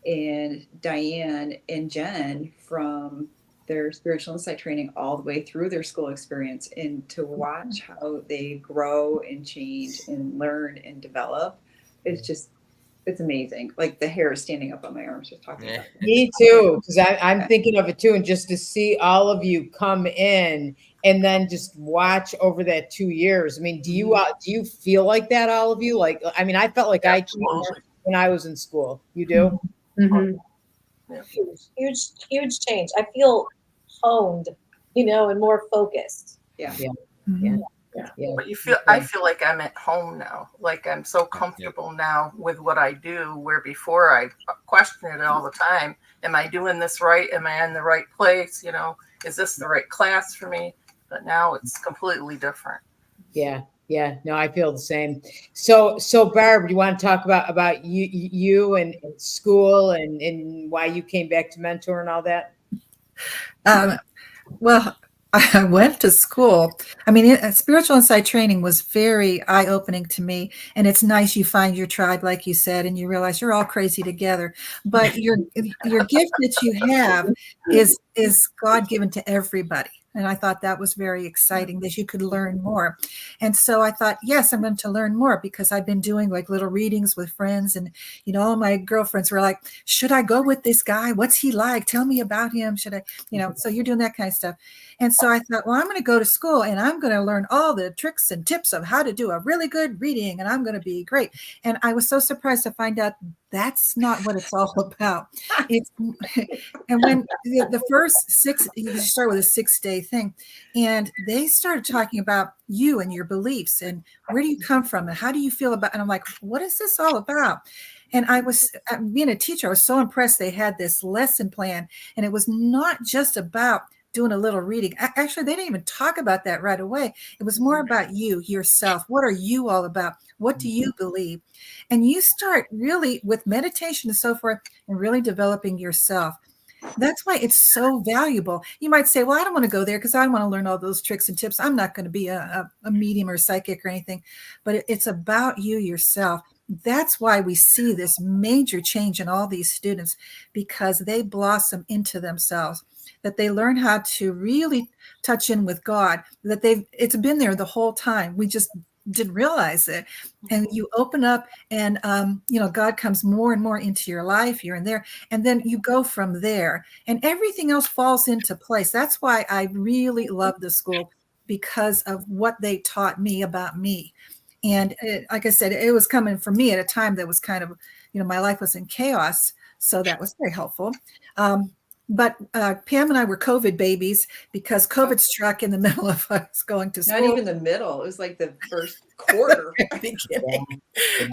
and Diane and Jen from their spiritual insight training all the way through their school experience, and to watch how they grow and change and learn and develop. It's amazing. Like the hair is standing up on my arms just talking about it. Me too, because I'm thinking of it too, and just to see all of you come in and then just watch over that 2 years. I mean, do you feel like that, all of you? Like, I mean, I felt like I changed Absolutely. when I was in school. You do? Mhm. Huge change. I feel honed, and more focused. Yeah. Mhm. Yeah. But I feel like I'm at home now. Like I'm so comfortable now with what I do, where before I question it all the time. Am I doing this right? Am I in the right place? Is this the right class for me? But now it's completely different. Yeah. Yeah. No, I feel the same. So Barb, you want to talk about you and school and why you came back to mentor and all that? Well, I went to school. I mean, spiritual insight training was very eye-opening to me. And it's nice you find your tribe, like you said, and you realize you're all crazy together. But your gift that you have is God-given to everybody. And I thought that was very exciting that you could learn more. And so I thought, yes, I'm going to learn more because I've been doing like little readings with friends. And, all my girlfriends were like, should I go with this guy? What's he like? Tell me about him. Should I, so you're doing that kind of stuff. And so I thought, well, I'm going to go to school and I'm going to learn all the tricks and tips of how to do a really good reading. And I'm going to be great. And I was so surprised to find out that's not what it's all about. And when the first you start with a 6-day thing, and they started talking about you and your beliefs and where do you come from and how do you feel about, and I'm like, what is this all about? And I was, being a teacher, I was so impressed they had this lesson plan, and it was not just about doing a little reading. Actually, they didn't even talk about that right away. It was more about you, yourself. What are you all about? What do you believe? And you start really with meditation and so forth and really developing yourself. That's why it's so valuable. You might say, well, I don't want to go there because I want to learn all those tricks and tips. I'm not going to be a medium or psychic or anything, but it's about you yourself. That's why we see this major change in all these students, because they blossom into themselves, that they learn how to really touch in with God, that it's been there the whole time. We just didn't realize it. And you open up and, God comes more and more into your life. You're in there. And then you go from there and everything else falls into place. That's why I really love the school, because of what they taught me about me. And like I said, it was coming from me at a time that was kind of, my life was in chaos. So that was very helpful. But Pam and I were COVID babies because COVID struck in the middle of us going to school. Not even the middle. It was like the first quarter.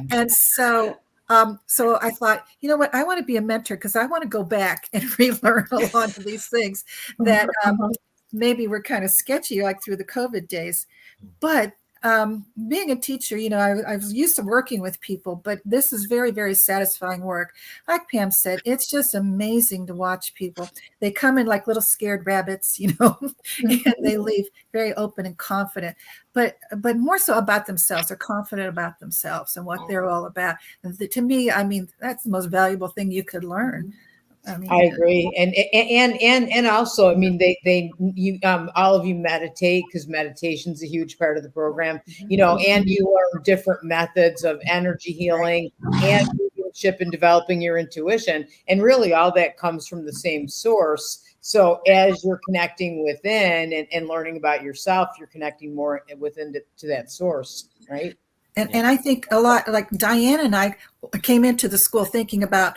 And so I thought, you know what, I want to be a mentor because I want to go back and relearn a lot of these things that maybe were kind of sketchy, like through the COVID days. But being a teacher, I was used to working with people, but this is very, very satisfying work. Like Pam said, it's just amazing to watch people. They come in like little scared rabbits, and they leave very open and confident, but more so about themselves. They're confident about themselves and what they're all about. And to me, I mean, that's the most valuable thing you could learn. I agree. And also, I mean, you all of you meditate, because meditation is a huge part of the program, and you learn different methods of energy healing and mediumship and developing your intuition. And really all that comes from the same source. So as you're connecting within and learning about yourself, you're connecting more within to that source, right? And I think a lot, like Diane and I came into the school thinking about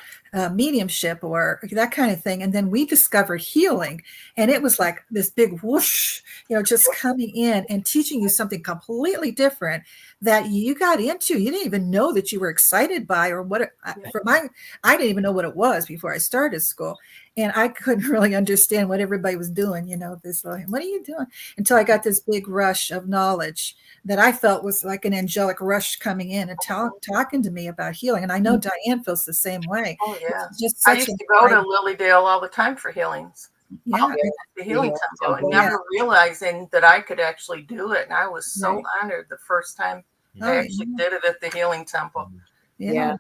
mediumship or that kind of thing. And then we discovered healing. And it was like this big whoosh, just coming in and teaching you something completely different that you got into. You didn't even know that you were excited by, or what. I didn't even know what it was before I started school. And I couldn't really understand what everybody was doing, this, what are you doing? Until I got this big rush of knowledge that I felt was like an angelic rush coming in and talking to me about healing. And I know Diane feels the same way. Oh, yeah. Just I used to go to Lilydale all the time for healings. Yeah. The healing temple, and never realizing that I could actually do it. And I was so honored the first time I actually did it at the healing temple. Yeah.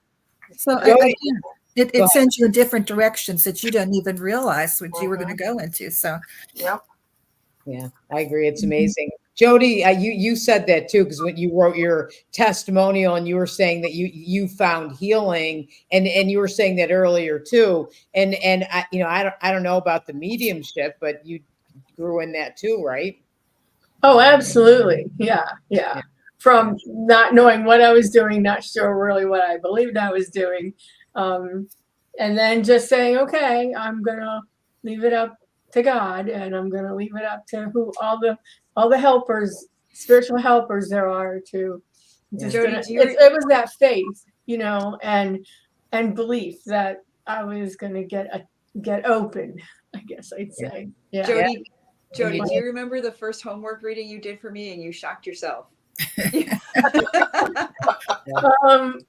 So It Go sends you in different directions that you don't even realize what you were going to go into. So Yep. Yeah, I agree. It's amazing. Jody, you said that too, because when you wrote your testimonial and you were saying that you found healing, and you were saying that earlier too. And I, I don't know about the mediumship, but you grew in that too, right? Oh, absolutely. Yeah. From not knowing what I was doing, not sure really what I believed I was doing. And then just saying, okay, I'm going to leave it up to God, and I'm going to leave it up to who all the helpers, spiritual helpers there are to just Jody, gonna, do you it was that faith, and belief that I was going to get open, I guess I'd say. Yeah. Jody, Jody, you do you remember the first homework reading you did for me and you shocked yourself?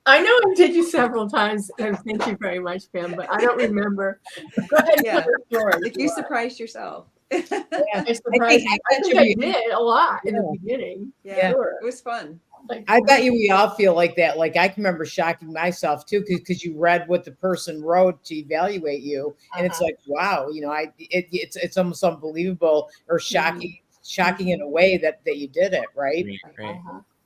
I know I did you several times, and thank you very much, Pam, but I don't remember. Go ahead. Yeah. Story. Like you surprised yourself. I I surprised. I bet think you I we- did a lot in the Yeah. beginning. Yeah, Sure. it was fun. Like, I bet you we all feel like that. Like I can remember shocking myself too, because you read what the person wrote to evaluate you, and it's like, wow, it's almost unbelievable or shocking in a way that you did it, right? Right.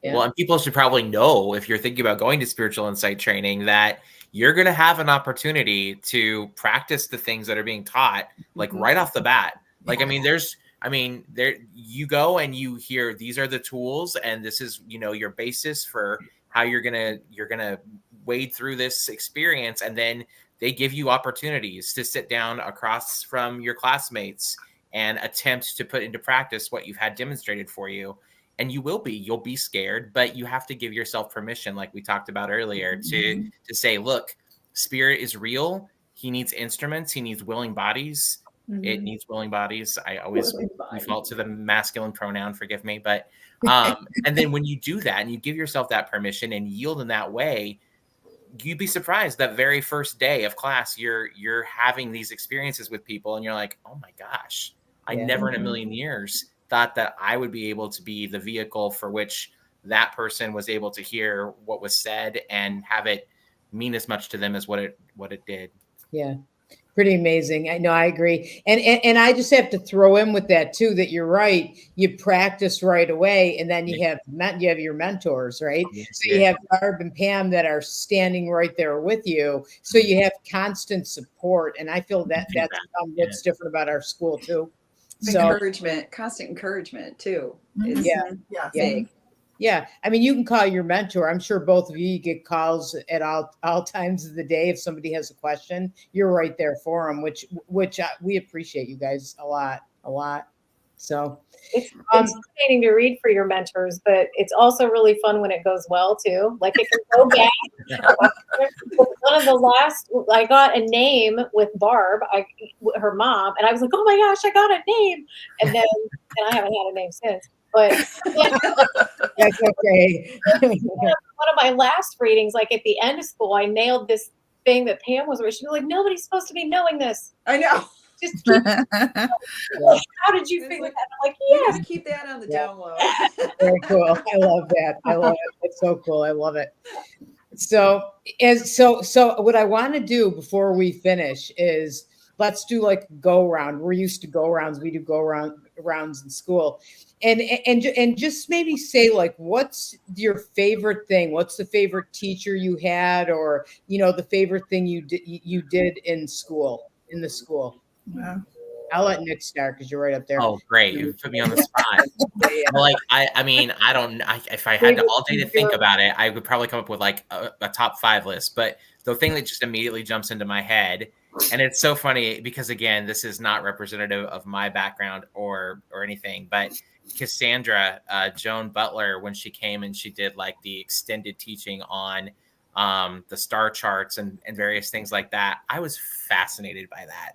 Yeah. Well, and people should probably know, if you're thinking about going to spiritual insight training, that you're going to have an opportunity to practice the things that are being taught, like right off the bat. Like, there you go and you hear these are the tools, and this is, your basis for how you're gonna wade through this experience, and then they give you opportunities to sit down across from your classmates and attempt to put into practice what you've had demonstrated for you. And you'll be scared, but you have to give yourself permission, like we talked about earlier, to say, look, spirit is real. He needs instruments. He needs willing bodies. It needs willing bodies. I always default to the masculine pronoun, forgive me. But, and then when you do that and you give yourself that permission and yield in that way, you'd be surprised that very first day of class, you're having these experiences with people and you're like, oh my gosh, I never in a million years thought that I would be able to be the vehicle for which that person was able to hear what was said and have it mean as much to them as what it did. Yeah. Pretty amazing. I know, I agree. And I just have to throw in with that too, that you're right. You practice right away, and then you have your mentors, right? So you have Barb and Pam that are standing right there with you. So you have constant support. And I feel that's what's different about our school too. So Encouragement, constant encouragement too. Is big. Yeah. I mean, you can call your mentor. I'm sure both of you get calls at all times of the day. If somebody has a question, you're right there for them, which we appreciate you guys a lot. So it's fascinating to read for your mentors, but it's also really fun when it goes well too. Like it can go bad. One of the last, I got a name with Barb, her mom, and I was like, oh my gosh, I got a name. And then I haven't had a name since. But that's okay. One of my last readings, like at the end of school, I nailed this thing that Pam was, where she was like, nobody's supposed to be knowing this. I know. Just keep how did you figure that? I'm like, you gotta keep that on the down low. Very cool. I love that. I love it. It's so cool. I love it. So what I want to do before we finish is let's do like go round. We're used to go rounds. We do go rounds in school. And just maybe say, like, what's your favorite thing? What's the favorite teacher you had, or the favorite thing you did in school, in the school? Wow. I'll let Nick start because you're right up there. Oh, great! You put me on the spot. Like, if I had all day to think about it, I would probably come up with like a top 5 list. But the thing that just immediately jumps into my head, and it's so funny because again, this is not representative of my background or anything, but Cassandra Joan Butler, when she came and she did like the extended teaching on the star charts and various things like that, I was fascinated by that.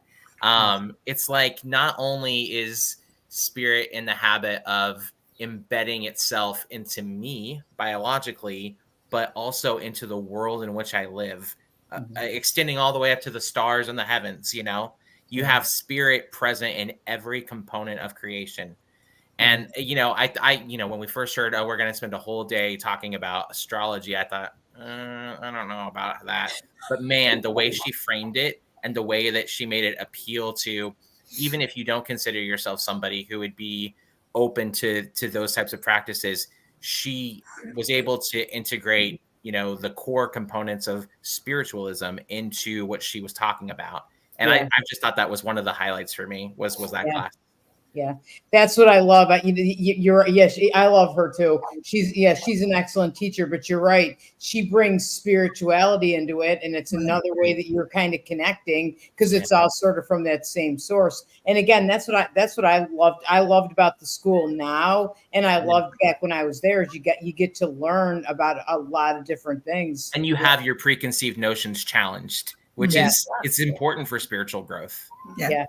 It's like, not only is spirit in the habit of embedding itself into me biologically, but also into the world in which I live, extending all the way up to the stars and the heavens. You have spirit present in every component of creation. And, I when we first heard, we're going to spend a whole day talking about astrology, I thought, I don't know about that. But man, the way she framed it and the way that she made it appeal to, even if you don't consider yourself somebody who would be open to those types of practices, she was able to integrate, the core components of spiritualism into what she was talking about. And Yeah. I just thought that was one of the highlights for me was that Yeah. class. Yeah, that's what I love. You're yes, I love her too. She's an excellent teacher. But you're right; she brings spirituality into it, and it's another way that you're kind of connecting because it's all sort of from that same source. And again, that's what I loved. I loved about the school now, and I loved back when I was there. Is you get to learn about a lot of different things, and you have your preconceived notions challenged, which is it's important for spiritual growth. Yeah.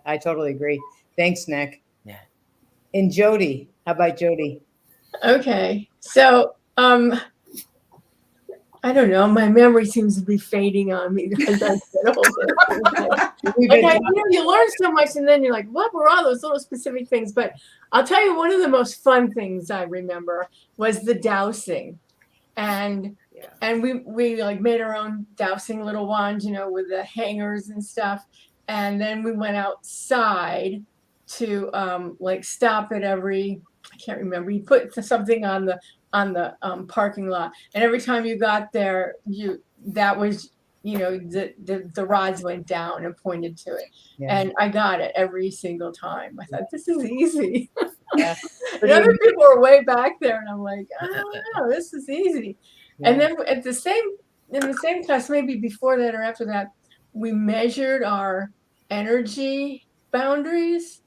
I totally agree. Thanks, Nick. Yeah. And Jody, how about Jody? Okay, so I don't know. My memory seems to be fading on me as I get older. You learn so much, and then you're like, "What were all those little specific things?" But I'll tell you, one of the most fun things I remember was the dowsing, and we like made our own dowsing little wands, with the hangers and stuff, and then we went outside to like stop at every. I can't remember. You put something on the parking lot, and every time you got there, the rods went down and pointed to it, and I got it every single time. I thought, this is easy. And other people were way back there, and I'm like, I don't know, this is easy. And then in the same class, maybe before that or after that, we measured our energy boundaries.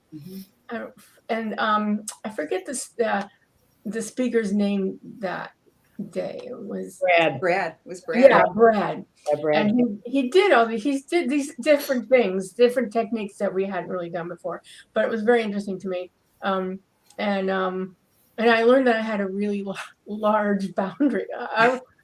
And I forget the speaker's name that day. It was Brad. Yeah, Brad. And he did these different things, different techniques that we hadn't really done before. But it was very interesting to me. And I learned that I had a really large boundary.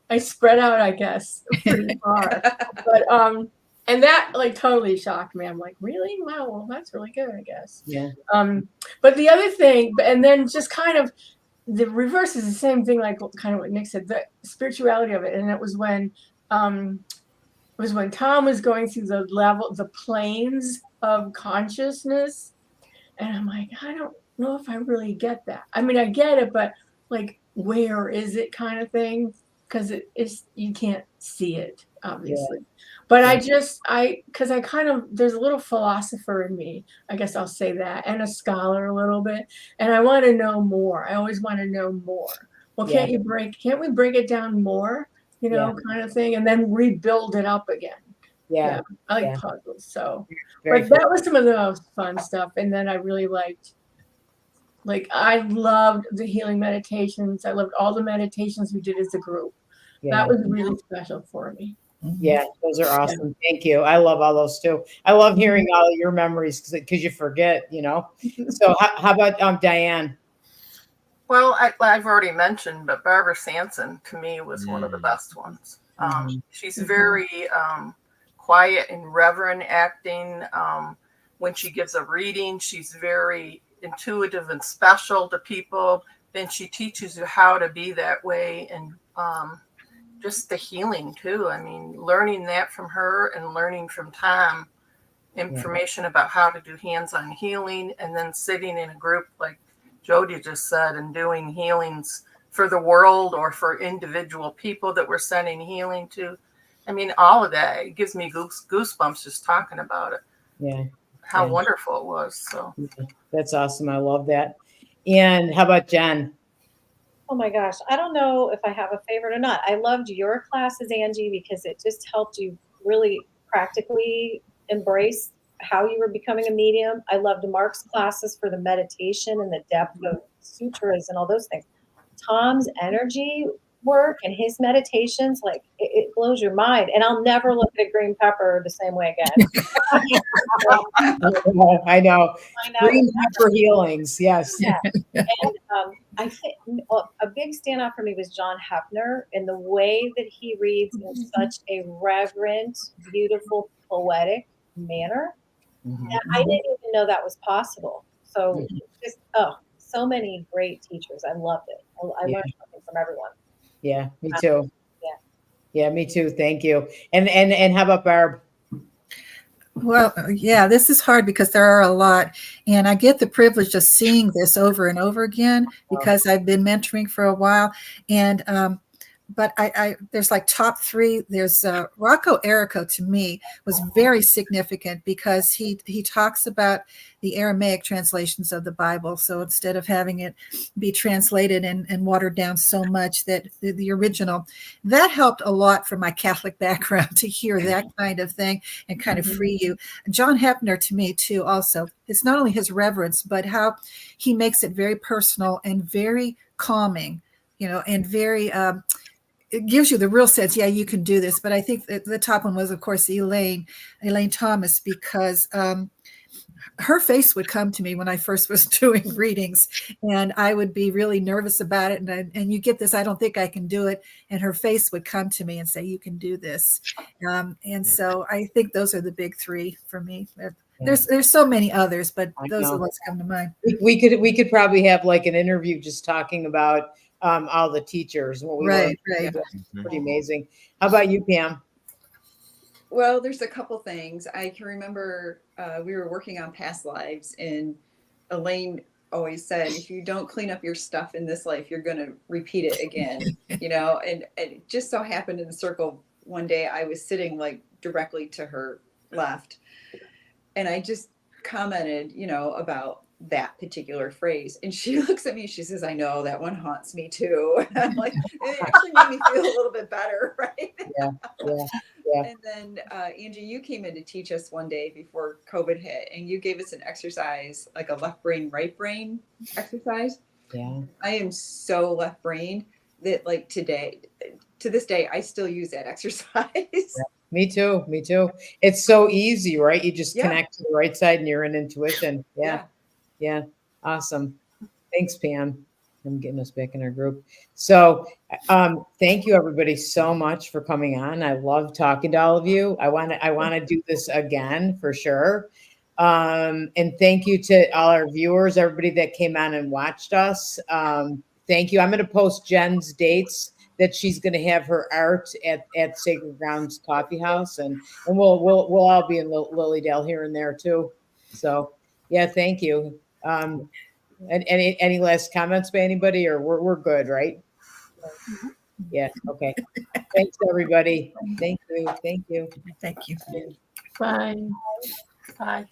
I spread out, I guess, pretty far. But and that like totally shocked me. I'm like, really? Wow, well, that's really good, I guess. Yeah. But the other thing, and then just kind of the reverse is the same thing, like kind of what Nick said, the spirituality of it. And it was when Tom was going through the planes of consciousness. And I'm like, I don't know if I really get that. I mean, I get it, but like, where is it kind of thing? Because you can't see it, obviously. But there's a little philosopher in me, I guess I'll say that, and a scholar a little bit. And I want to know more. I always want to know more. Well, can't we break it down more, kind of thing, and then rebuild it up again? Yeah. I like puzzles. So, that was some of the most fun stuff. And then I really I loved the healing meditations. I loved all the meditations we did as a group. That was really special for me. Yeah, those are awesome. Thank you. I love all those too. I love hearing all your memories because you forget, So how about Diane? Well, I've already mentioned, but Barbara Sanson to me was one of the best ones. She's very quiet and reverent acting. When she gives a reading, she's very intuitive and special to people. Then she teaches you how to be that way, and just the healing too. I mean, learning that from her and learning from Tom information about how to do hands-on healing, and then sitting in a group like Jody just said and doing healings for the world or for individual people that we're sending healing to. I mean, all of that, it gives me goosebumps just talking about it. Yeah. How wonderful it was. So that's awesome. I love that. And how about Jen? Oh my gosh, I don't know if I have a favorite or not. I loved your classes, Angie, because it just helped you really practically embrace how you were becoming a medium. I loved Mark's classes for the meditation and the depth of sutras and all those things. Tom's energy work and his meditations, like it blows your mind. And I'll never look at a green pepper the same way again. I know. Green pepper healings, yes. Yeah. And I think a big standout for me was John Hefner, and the way that he reads in such a reverent, beautiful, poetic manner. And I didn't even know that was possible. So just so many great teachers. I loved it. I learned something from everyone. Yeah, me too. Yeah, me too. Thank you. And how about Barb? Well, yeah, this is hard because there are a lot. And I get the privilege of seeing this over and over again because I've been mentoring for a while. And, but there's like top three. There's Rocco Errico, to me, was very significant because he talks about the Aramaic translations of the Bible. So instead of having it be translated and watered down so much, that the original, that helped a lot from my Catholic background to hear that kind of thing and kind of free you. John Hepner, to me too, also, it's not only his reverence, but how he makes it very personal and very calming, and very it gives you the real sense, yeah, you can do this. But I think that the top one was, of course, Elaine Thomas, because her face would come to me when I first was doing readings, and I would be really nervous about it. And you get this, I don't think I can do it. And her face would come to me and say, you can do this. And so I think those are the big three for me. There's so many others, but those are the ones that come to mind. We could probably have like an interview just talking about all the teachers and what we learned. Right. Yeah, pretty amazing. How about you, Pam? Well, there's a couple things. I can remember we were working on past lives, and Elaine always said, if you don't clean up your stuff in this life, you're going to repeat it again, and it just so happened in the circle one day I was sitting like directly to her left, and I just commented, about that particular phrase. And she looks at me, she says, I know that one haunts me too. And I'm like, it actually made me feel a little bit better, right? Yeah. And then Angie, you came in to teach us one day before COVID hit, and you gave us an exercise, like a left brain, right brain exercise. Yeah. I am so left brained that like to this day, I still use that exercise. Yeah. Me too. It's so easy, right? You just Yeah. connect to the right side and you're in intuition. Yeah. Awesome. Thanks, Pam. I'm getting us back in our group. So thank you everybody so much for coming on. I love talking to all of you. I want to do this again for sure. And thank you to all our viewers, everybody that came on and watched us. Thank you. I'm going to post Jen's dates that she's going to have her art at Sacred Grounds Coffee House, and we'll all be in Lilydale here and there too. So yeah, thank you. And any last comments by anybody, or we're good, right? Yeah. Okay. Thanks everybody. Thank you. Thank you. Bye. Bye.